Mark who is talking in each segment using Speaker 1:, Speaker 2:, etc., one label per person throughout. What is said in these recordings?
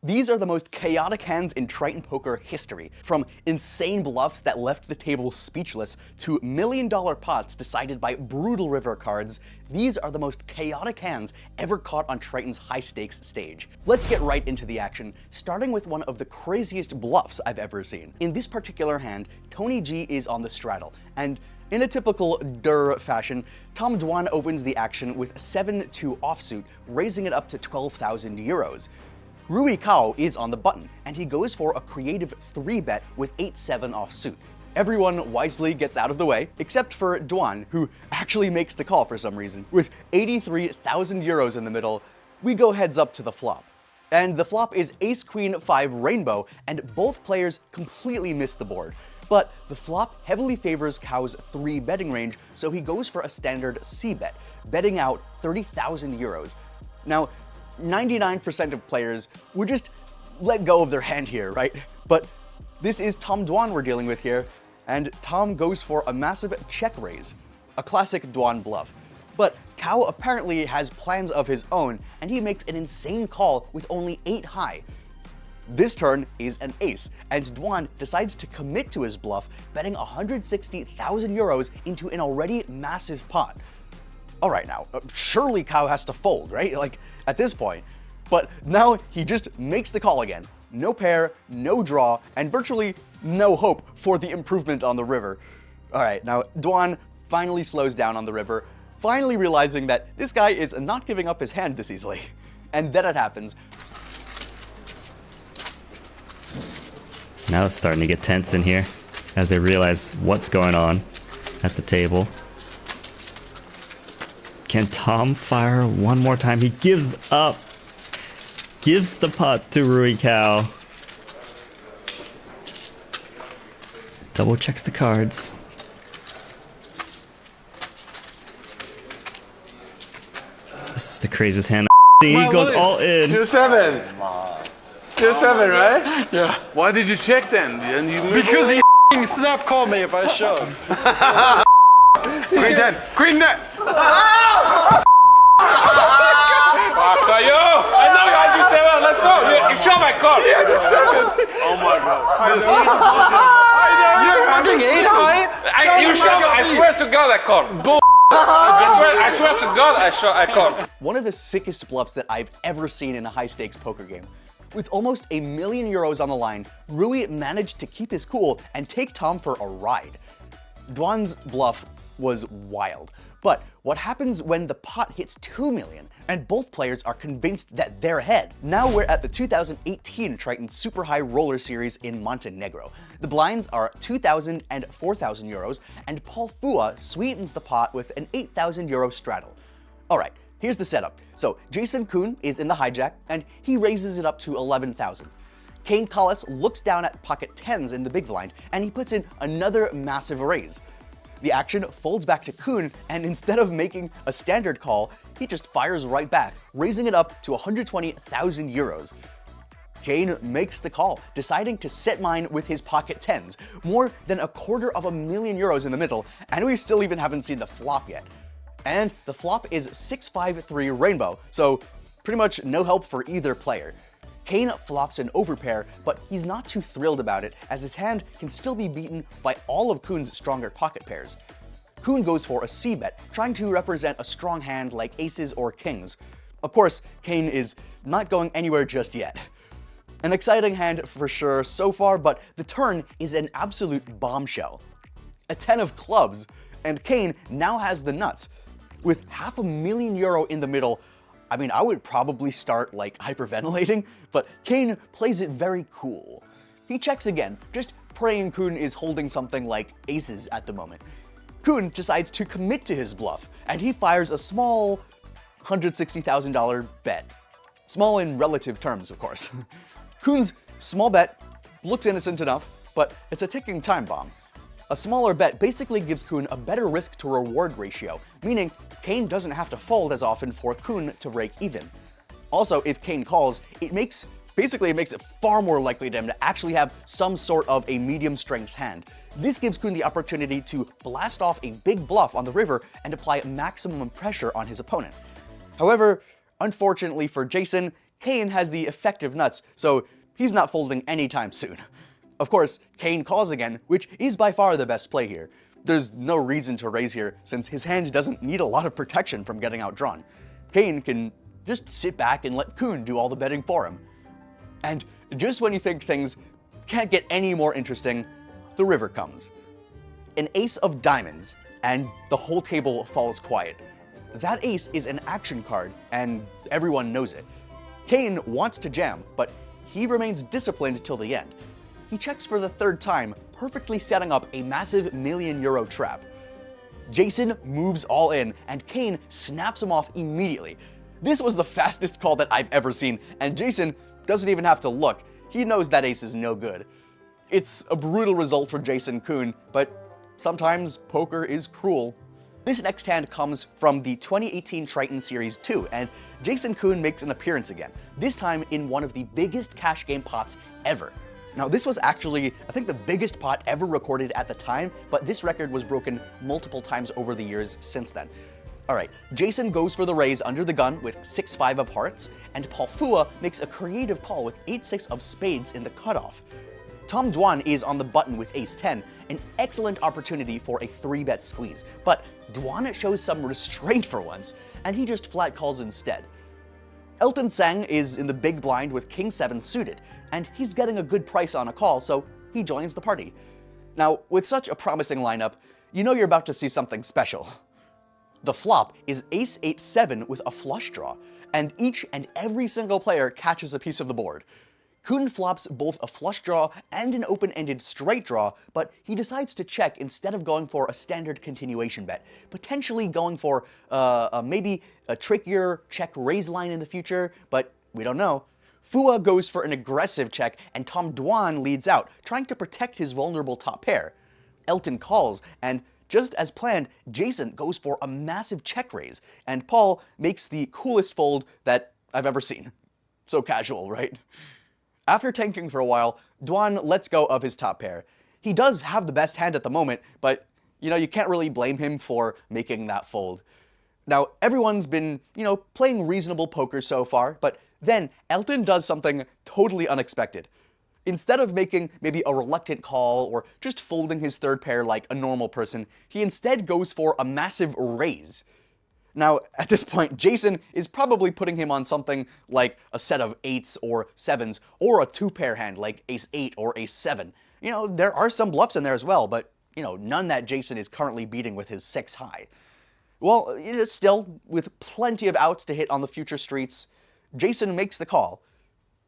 Speaker 1: These are the most chaotic hands in Triton Poker history, from insane bluffs that left the table speechless to million-dollar pots decided by brutal river cards. These are the most chaotic hands ever caught on Triton's high-stakes stage. Let's get right into the action, starting with one of the craziest bluffs I've ever seen. In this particular hand, Tony G is on the straddle, and in a typical fashion, Tom Dwan opens the action with 7-2 offsuit, raising it up to 12,000 euros. Rui Cao is on the button, and he goes for a creative 3-bet with 8-7 offsuit. Everyone wisely gets out of the way, except for Dwan, who actually makes the call for some reason. With 83,000 euros in the middle, we go heads up to the flop. And the flop is Ace-Queen-5 Rainbow, and both players completely miss the board. But the flop heavily favors Cao's 3 betting range, so he goes for a standard C-bet, betting out 30,000 euros. Now, 99% of players would just let go of their hand here, right? But this is Tom Dwan we're dealing with here, and Tom goes for a massive check raise, a classic Dwan bluff. But Cao apparently has plans of his own, and he makes an insane call with only 8 high. This turn is an ace, and Dwan decides to commit to his bluff, betting 160,000 euros into an already massive pot. All right, now, surely Cao has to fold, right? Like, at this point. But now he just makes the call again. No pair, no draw, and virtually no hope for the improvement on the river. All right, now Dwan finally slows down on the river, finally realizing that this guy is not giving up his hand this easily. And then it happens.
Speaker 2: Now it's starting to get tense in here as they realize what's going on at the table. Can Tom fire one more time? He gives up. Gives the pot to Rui Cao. Double checks the cards. This is the craziest hand. He goes all in.
Speaker 3: 2-7. 2-7, right?
Speaker 4: Yeah.
Speaker 3: Why did you check then? And you
Speaker 4: Because he snap called me if I shove.
Speaker 3: Queen 10. Queen 10. After you. I know you had 7. Let's go. You shove my card. He has a 7. Oh my god.
Speaker 4: You're fucking 8 high?
Speaker 3: You shove. I swear to God I called. Bull. I swear to God I called.
Speaker 1: One of the sickest bluffs that I've ever seen in a high-stakes poker game. With almost €1 million on the line, Rui managed to keep his cool and take Tom for a ride. Dwan's bluff was wild. But what happens when the pot hits 2 million and both players are convinced that they're ahead? Now we're at the 2018 Triton Super High Roller Series in Montenegro. The blinds are 2,000 and 4,000 euros, and Paul Fua sweetens the pot with an 8,000 euro straddle. All right, here's the setup. So Jason Kuhn is in the hijack, and he raises it up to 11,000. Kane Collis looks down at pocket 10s in the big blind, and he puts in another massive raise. The action folds back to Kuhn, and instead of making a standard call, he just fires right back, raising it up to 120,000 euros. Kane makes the call, deciding to set mine with his pocket 10s, more than €250,000 euros in the middle, and we still even haven't seen the flop yet. And the flop is 6-5-3 Rainbow, so pretty much no help for either player. Kane flops an overpair, but he's not too thrilled about it, as his hand can still be beaten by all of Kuhn's stronger pocket pairs. Kuhn goes for a C-bet, trying to represent a strong hand like aces or kings. Of course, Kane is not going anywhere just yet. An exciting hand for sure so far, but the turn is an absolute bombshell. A 10 of clubs, and Kane now has the nuts. With €500,000 in the middle, I mean, I would probably start like hyperventilating, but Kane plays it very cool. He checks again, just praying Kuhn is holding something like aces at the moment. Kuhn decides to commit to his bluff, and he fires a small $160,000 bet. Small in relative terms, of course. Kuhn's small bet looks innocent enough, but it's a ticking time bomb. A smaller bet basically gives Kuhn a better risk to reward ratio, meaning Kane doesn't have to fold as often for Kuhn to break even. Also, if Kane calls, it makes it far more likely to him to actually have some sort of a medium strength hand. This gives Kuhn the opportunity to blast off a big bluff on the river and apply maximum pressure on his opponent. However, unfortunately for Jason, Kane has the effective nuts, so he's not folding anytime soon. Of course, Kane calls again, which is by far the best play here. There's no reason to raise here, since his hand doesn't need a lot of protection from getting outdrawn. Kane can just sit back and let Kuhn do all the betting for him. And just when you think things can't get any more interesting, the river comes. An ace of diamonds, and the whole table falls quiet. That ace is an action card, and everyone knows it. Kane wants to jam, but he remains disciplined till the end. He checks for the third time, perfectly setting up a massive €1,000,000 trap. Jason moves all in, and Kane snaps him off immediately. This was the fastest call that I've ever seen, and Jason doesn't even have to look. He knows that ace is no good. It's a brutal result for Jason Kuhn, but sometimes poker is cruel. This next hand comes from the 2018 Triton Series 2, and Jason Kuhn makes an appearance again, this time in one of the biggest cash game pots ever. Now, this was actually, I think, the biggest pot ever recorded at the time, but this record was broken multiple times over the years since then. Alright, Jason goes for the raise under the gun with 6-5 of hearts, and Paul Fua makes a creative call with 8-6 of spades in the cutoff. Tom Dwan is on the button with ace-10, an excellent opportunity for a 3-bet squeeze, but Dwan shows some restraint for once, and he just flat calls instead. Elton Sang is in the big blind with king-7 suited, and he's getting a good price on a call, so he joins the party. Now, with such a promising lineup, you know you're about to see something special. The flop is ace-8-7 with a flush draw, and each and every single player catches a piece of the board. Kuhn flops both a flush draw and an open-ended straight draw, but he decides to check instead of going for a standard continuation bet, potentially going for maybe a trickier check-raise line in the future, but we don't know. Fua goes for an aggressive check, and Tom Dwan leads out, trying to protect his vulnerable top pair. Elton calls, and just as planned, Jason goes for a massive check raise, and Paul makes the coolest fold that I've ever seen. So casual, right? After tanking for a while, Dwan lets go of his top pair. He does have the best hand at the moment, but, you can't really blame him for making that fold. Now, everyone's been, playing reasonable poker so far, but then Elton does something totally unexpected. Instead of making maybe a reluctant call or just folding his third pair like a normal person, he instead goes for a massive raise. Now, at this point, Jason is probably putting him on something like a set of 8s or 7s, or a 2-pair hand like ace-8 or ace-7. There are some bluffs in there as well, but, none that Jason is currently beating with his 6 high. Well, still, with plenty of outs to hit on the future streets, Jason makes the call.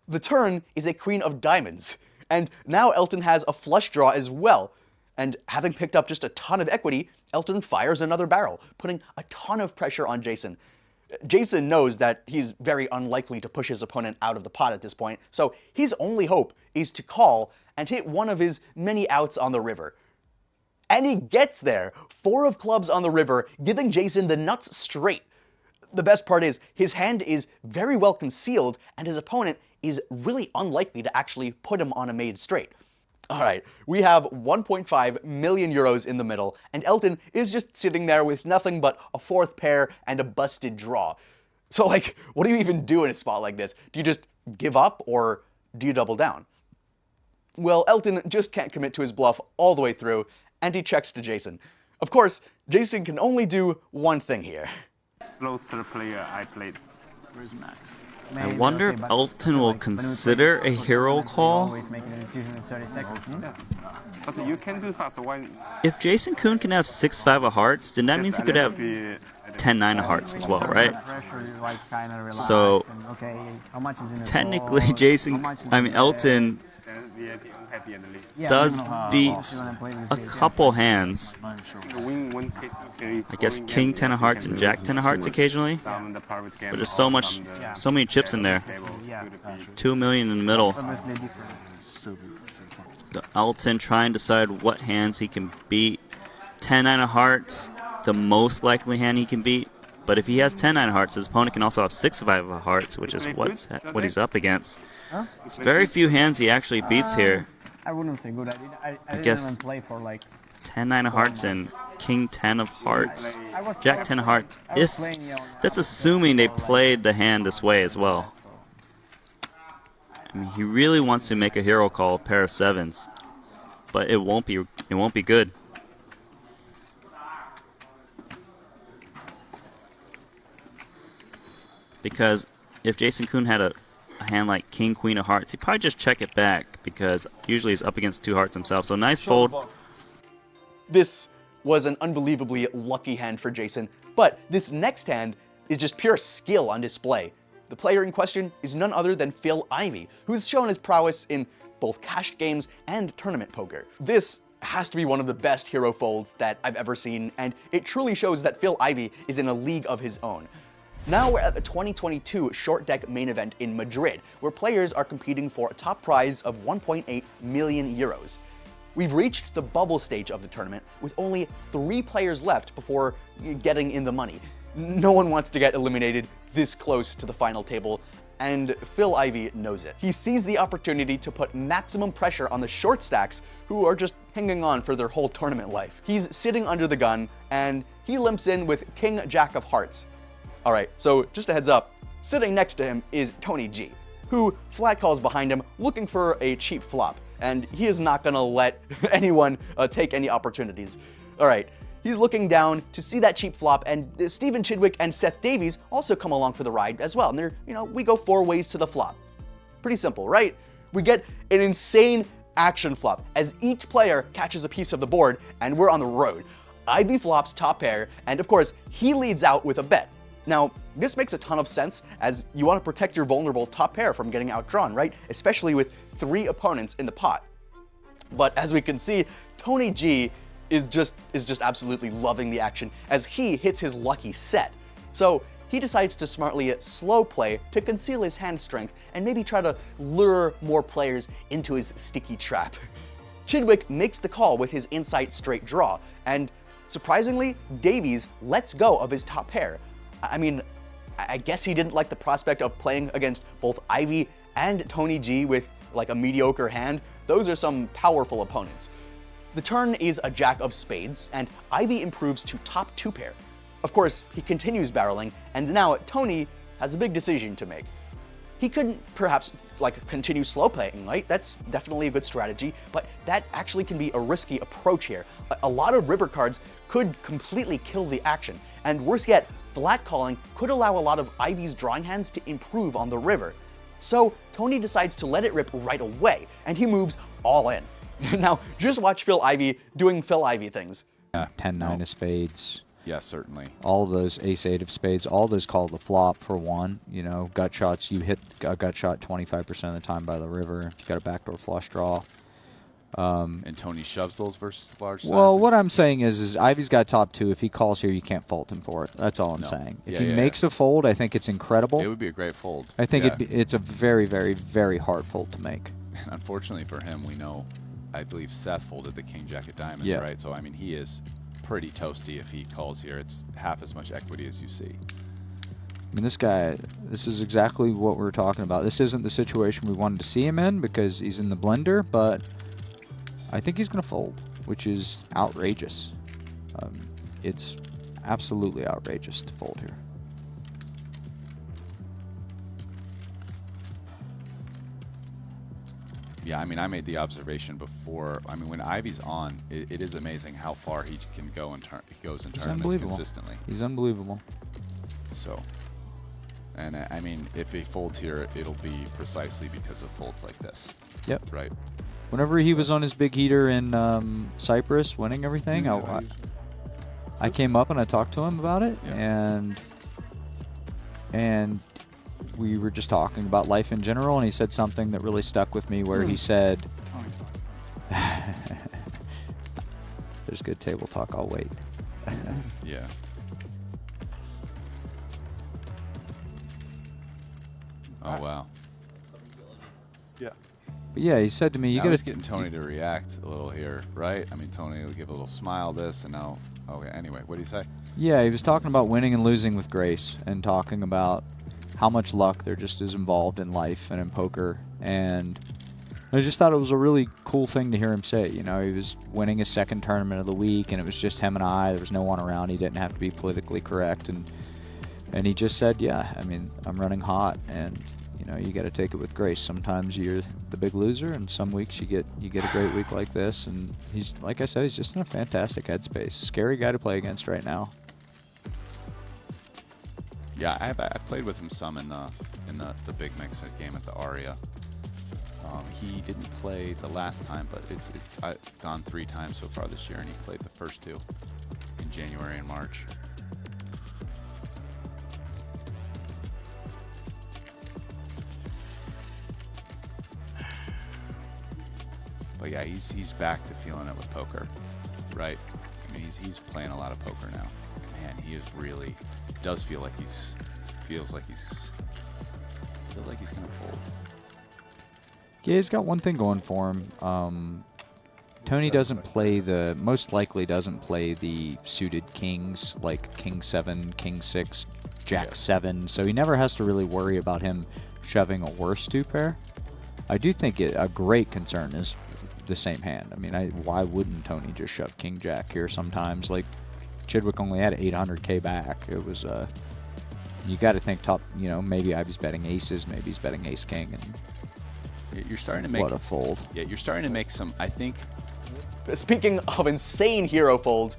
Speaker 1: The turn is a queen of diamonds, and now Elton has a flush draw as well. And having picked up just a ton of equity, Elton fires another barrel, putting a ton of pressure on Jason. Jason knows that he's very unlikely to push his opponent out of the pot at this point, so his only hope is to call and hit one of his many outs on the river. And he gets there! 4 of clubs on the river, giving Jason the nuts straight. The best part is, his hand is very well concealed, and his opponent is really unlikely to actually put him on a made straight. Alright, we have 1.5 million euros in the middle, and Elton is just sitting there with nothing but a 4th pair and a busted draw. So, what do you even do in a spot like this? Do you just give up, or do you double down? Well, Elton just can't commit to his bluff all the way through, and he checks to Jason. Of course, Jason can only do one thing here.
Speaker 3: Close to the player I played.
Speaker 4: Where's Matt?
Speaker 2: I wonder if Elton will consider a hero call.
Speaker 3: But you can do fast. Why?
Speaker 2: If Jason Kuhn can have 6-5 of hearts, then that means he could have 10-9 of hearts as well, right? So technically, Elton does beat a couple hands. I guess King 10 of hearts and Jack 10 of hearts occasionally. But there's so many chips in there. 2 million in the middle. Elton trying to decide what hands he can beat. 10-9 of hearts, the most likely hand he can beat. But if he has 10-9 of hearts, his opponent can also have 6-5 of hearts, which is what he's up against. It's very few hands he actually beats here.
Speaker 5: I wouldn't say good. I
Speaker 2: guess
Speaker 5: didn't even play for
Speaker 2: 10-9 of hearts and King 10 of hearts, Jack 10 of hearts. If that's assuming they played the hand this way as well. I mean, he really wants to make a hero call, pair of sevens, but it won't be good. Because if Jason Kuhn had a hand like King, Queen of Hearts, he'd probably just check it back because usually he's up against 2 hearts himself. So nice fold.
Speaker 1: This was an unbelievably lucky hand for Jason, but this next hand is just pure skill on display. The player in question is none other than Phil Ivey, who's shown his prowess in both cached games and tournament poker. This has to be one of the best hero folds that I've ever seen, and it truly shows that Phil Ivey is in a league of his own. Now we're at the 2022 Short Deck main event in Madrid, where players are competing for a top prize of 1.8 million euros. We've reached the bubble stage of the tournament, with only 3 players left before getting in the money. No one wants to get eliminated this close to the final table, and Phil Ivey knows it. He sees the opportunity to put maximum pressure on the short stacks, who are just hanging on for their whole tournament life. He's sitting under the gun, and he limps in with King Jack of Hearts. Alright, so just a heads up, sitting next to him is Tony G, who flat calls behind him looking for a cheap flop, and he is not gonna let anyone take any opportunities. Alright, he's looking down to see that cheap flop, and Stephen Chidwick and Seth Davies also come along for the ride as well, and they're, we go 4 ways to the flop. Pretty simple, right? We get an insane action flop as each player catches a piece of the board, and we're on the road. Ivey flops top pair, and of course, he leads out with a bet. Now, this makes a ton of sense, as you want to protect your vulnerable top pair from getting outdrawn, right? Especially with 3 opponents in the pot. But as we can see, Tony G is just absolutely loving the action as he hits his lucky set. So he decides to smartly slow play to conceal his hand strength and maybe try to lure more players into his sticky trap. Chidwick makes the call with his inside straight draw, and surprisingly, Davies lets go of his top pair. I mean, I guess he didn't like the prospect of playing against both Ivey and Tony G with like a mediocre hand. Those are some powerful opponents. The turn is a jack of spades, and Ivey improves to top 2 pair. Of course, he continues barreling, and now Tony has a big decision to make. He could perhaps continue slow playing, right? That's definitely a good strategy, but that actually can be a risky approach here. A lot of river cards could completely kill the action, and worse yet, flat calling could allow a lot of Ivey's drawing hands to improve on the river. So Tony decides to let it rip right away, and he moves all in. Now, just watch Phil Ivey doing Phil Ivey things.
Speaker 6: 10-9 of spades.
Speaker 7: Yeah, certainly.
Speaker 6: All of those ace-8 of spades, all those call the flop for 1. Gut shots, you hit a gut shot 25% of the time by the river. You got a backdoor flush draw.
Speaker 7: And Tony shoves those versus large size.
Speaker 6: Well, what I'm saying is Ivey's got top 2. If he calls here, you can't fault him for it. That's all I'm saying. If he makes a fold, I think it's incredible.
Speaker 7: It would be a great fold.
Speaker 6: I think it's a very, very, very hard fold to make.
Speaker 7: And unfortunately for him, we know, I believe Seth folded the King Jack of Diamonds, right? So, I mean, he is pretty toasty if he calls here. It's half as much equity as you see.
Speaker 6: I mean, this guy, this is exactly what we're talking about. This isn't the situation we wanted to see him in because he's in the blender, but I think he's going to fold, which is outrageous. It's absolutely outrageous to fold here.
Speaker 7: Yeah, I mean, I made the observation before. I mean, when Ivey's on, it is amazing how far he can go in goes in tournaments consistently.
Speaker 6: He's unbelievable.
Speaker 7: So, and I mean, if he folds here, it'll be precisely because of folds like this.
Speaker 6: Yep.
Speaker 7: Right.
Speaker 6: Whenever he was on his big heater in Cyprus, winning everything, I came up and I talked to him about it, and we were just talking about life in general, and he said something that really stuck with me, where he said, "There's good table talk. I'll wait."
Speaker 7: Yeah. Oh wow.
Speaker 5: Yeah.
Speaker 6: But yeah, he said to me, "You got to
Speaker 7: getting Tony to react a little here, right? I mean, Tony will give a little smile, this, and now, okay. Anyway, what do you say?
Speaker 6: Yeah, he was talking about winning and losing with grace, and talking about how much luck there just is involved in life and in poker. And I just thought it was a really cool thing to hear him say. He was winning his 2nd tournament of the week, and it was just him and I. There was no one around. He didn't have to be politically correct, and he just said, "Yeah, I mean, I'm running hot, and You know, you got to take it with grace. Sometimes you're the big loser, and some weeks you get a great week like this. And he's, like I said, he's just in a fantastic headspace. Scary guy to play against right now.
Speaker 7: Yeah, I played with him some in the big mix game at the Aria. He didn't play the last time, but I've gone 3 times so far this year, and he played the first 2 in January and March. But yeah, he's back to feeling it with poker, right? I mean, he's playing a lot of poker now. Man, he is really does feel like he's gonna fold.
Speaker 6: Yeah, he's got one thing going for him. Tony most likely doesn't play the suited kings like King 7, King 6, Jack 7, so he never has to really worry about him shoving a worse 2-pair. I do think a great concern is the same hand. I mean, why wouldn't Tony just shove King Jack here sometimes? Like, Chidwick only had 800k back. It was, you got to think top, you know, maybe Ivey's betting aces, maybe he's betting ace king, and
Speaker 7: you're starting to make
Speaker 6: what a fold.
Speaker 7: Yeah, you're starting to make some, I think.
Speaker 1: Speaking of insane hero folds,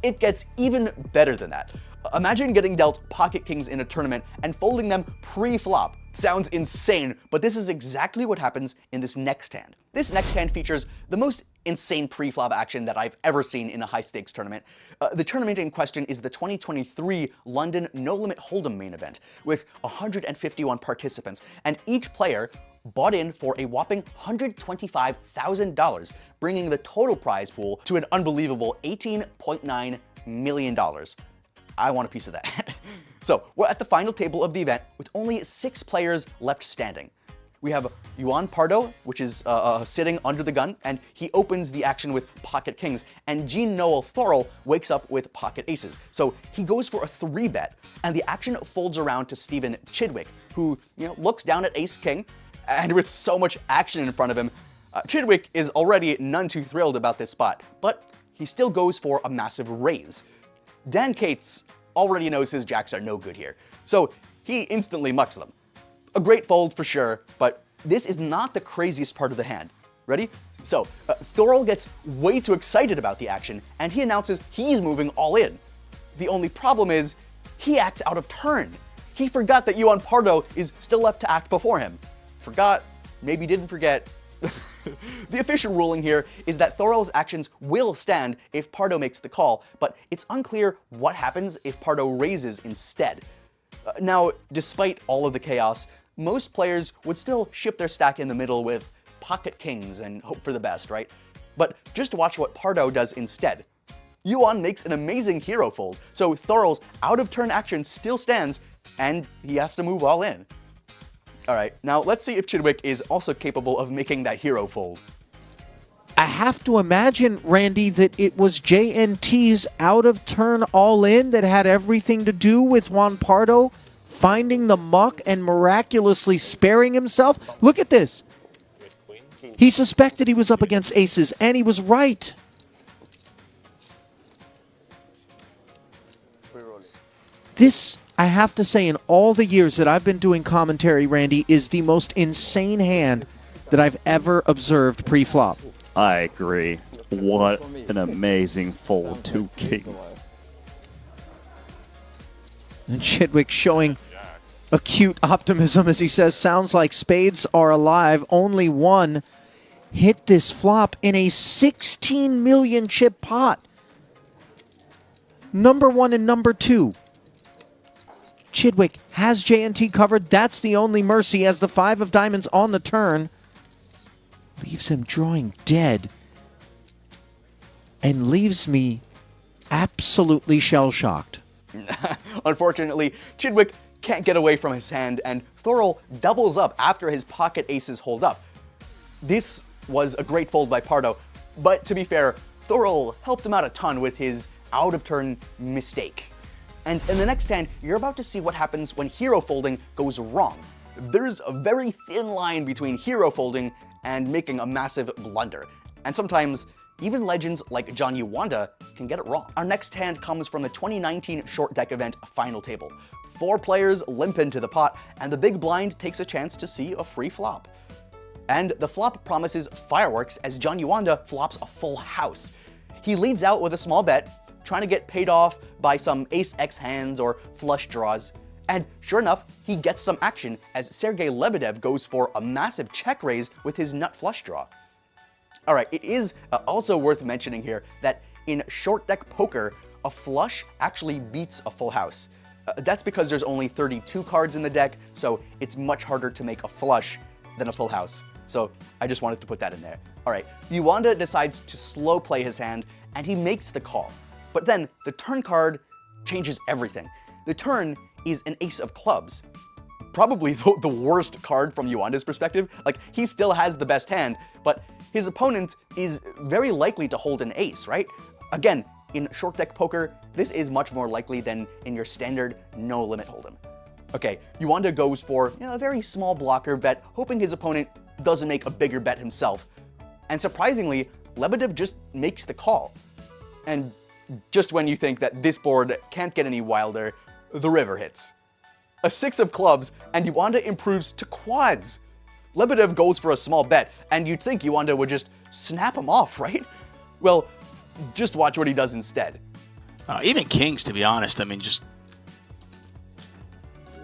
Speaker 1: it gets even better than that. Imagine getting dealt pocket kings in a tournament and folding them pre-flop. Sounds insane, but this is exactly what happens in this next hand. This next hand features the most insane pre-flop action that I've ever seen in a high-stakes tournament. The tournament in question is the 2023 London No Limit Hold'em main event, with 151 participants, and each player bought in for a whopping $125,000, bringing the total prize pool to an unbelievable $18.9 million. I want a piece of that. So, we're at the final table of the event with only 6 players left standing. We have Dwan Pardo, which is sitting under the gun, and he opens the action with pocket kings, and Jean Noel Thorell wakes up with pocket aces. So he goes for a 3-bet, and the action folds around to Stephen Chidwick, who, you know, looks down at ace king, and with so much action in front of him, Chidwick is already none too thrilled about this spot, but he still goes for a massive raise. Dan Cates already knows his jacks are no good here, so he instantly mucks them. A great fold for sure, but this is not the craziest part of the hand. Ready? So, Thorell gets way too excited about the action, and he announces he's moving all in. The only problem is, he acts out of turn. He forgot that Dwan Pardo is still left to act before him. Forgot, maybe didn't forget. The official ruling here is that Thorell's actions will stand if Pardo makes the call, but it's unclear what happens if Pardo raises instead. Now, despite all of the chaos, most players would still ship their stack in the middle with pocket kings and hope for the best, right? But just watch what Pardo does instead. Dwan makes an amazing hero fold, so Thorell's out-of-turn action still stands, and he has to move all in. Alright, now let's see if Chidwick is also capable of making that hero fold.
Speaker 8: I have to imagine, Randy, that it was JNT's out-of-turn all-in that had everything to do with Dwan Pardo finding the muck and miraculously sparing himself. Look at this. He suspected he was up against aces, and he was right. This, I have to say, in all the years that I've been doing commentary, Randy, is the most insane hand that I've ever observed pre-flop.
Speaker 2: I agree. What an amazing fold. 2 kings.
Speaker 8: And Chidwick showing acute optimism as he says, sounds like spades are alive. Only one hit this flop in a 16 million chip pot. Number 1 and number 2. Chidwick has JNT covered. That's the only mercy as the 5 of diamonds on the turn leaves him drawing dead and leaves me absolutely shell-shocked.
Speaker 1: Unfortunately, Chidwick can't get away from his hand, and Thorell doubles up after his pocket aces hold up. This was a great fold by Pardo, but to be fair, Thorell helped him out a ton with his out-of-turn mistake. And in the next hand, you're about to see what happens when hero folding goes wrong. There's a very thin line between hero folding and making a massive blunder, and sometimes even legends like John Uwanda can get it wrong. Our next hand comes from the 2019 short deck event final table. 4 players limp into the pot, and the big blind takes a chance to see a free flop. And the flop promises fireworks as John Uwanda flops a full house. He leads out with a small bet, trying to get paid off by some ace-x hands or flush draws. And sure enough, he gets some action as Sergei Lebedev goes for a massive check raise with his nut flush draw. Alright, it is also worth mentioning here that in short deck poker, a flush actually beats a full house. That's because there's only 32 cards in the deck, so it's much harder to make a flush than a full house. So I just wanted to put that in there. Alright, Uwanda decides to slow play his hand, and he makes the call. But then the turn card changes everything. The turn is an ace of clubs. Probably the worst card from Uwanda's perspective. Like, he still has the best hand, but his opponent is very likely to hold an ace, right? Again, in short deck poker, this is much more likely than in your standard no limit hold'em. Okay, Uwanda goes for a very small blocker bet, hoping his opponent doesn't make a bigger bet himself. And surprisingly, Lebedev just makes the call. And just when you think that this board can't get any wilder, the river hits. A 6 of clubs, and Uwanda improves to quads. Lebedev goes for a small bet, and you'd think Uwanda would just snap him off, right? Well, just watch what he does instead.
Speaker 9: Even kings, to be honest, I mean, just...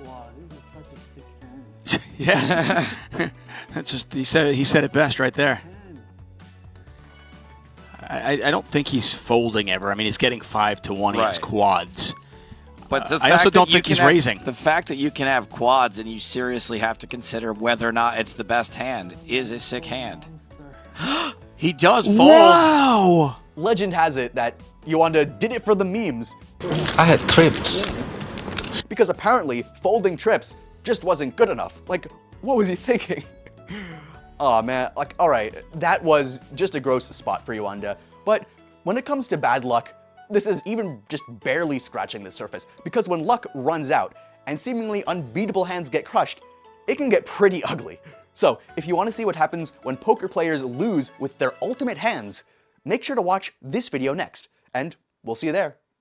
Speaker 5: Wow, this is such a sick hand.
Speaker 9: Yeah. That's just, he said it best right there. I don't think he's folding ever. I mean, he's getting 5 to 1 against quads.
Speaker 10: But the
Speaker 9: I also don't think he's raising.
Speaker 10: The fact that you can have quads and you seriously have to consider whether or not it's the best hand is a sick hand.
Speaker 9: He does fold.
Speaker 1: Wow! Legend has it that Uwanda did it for the memes.
Speaker 4: I had trips.
Speaker 1: Because apparently, folding trips just wasn't good enough. Like, what was he thinking? Aw, man, like, alright, that was just a gross spot for Uwanda. But when it comes to bad luck, this is even just barely scratching the surface, because when luck runs out and seemingly unbeatable hands get crushed, it can get pretty ugly. So, if you want to see what happens when poker players lose with their ultimate hands, make sure to watch this video next, and we'll see you there.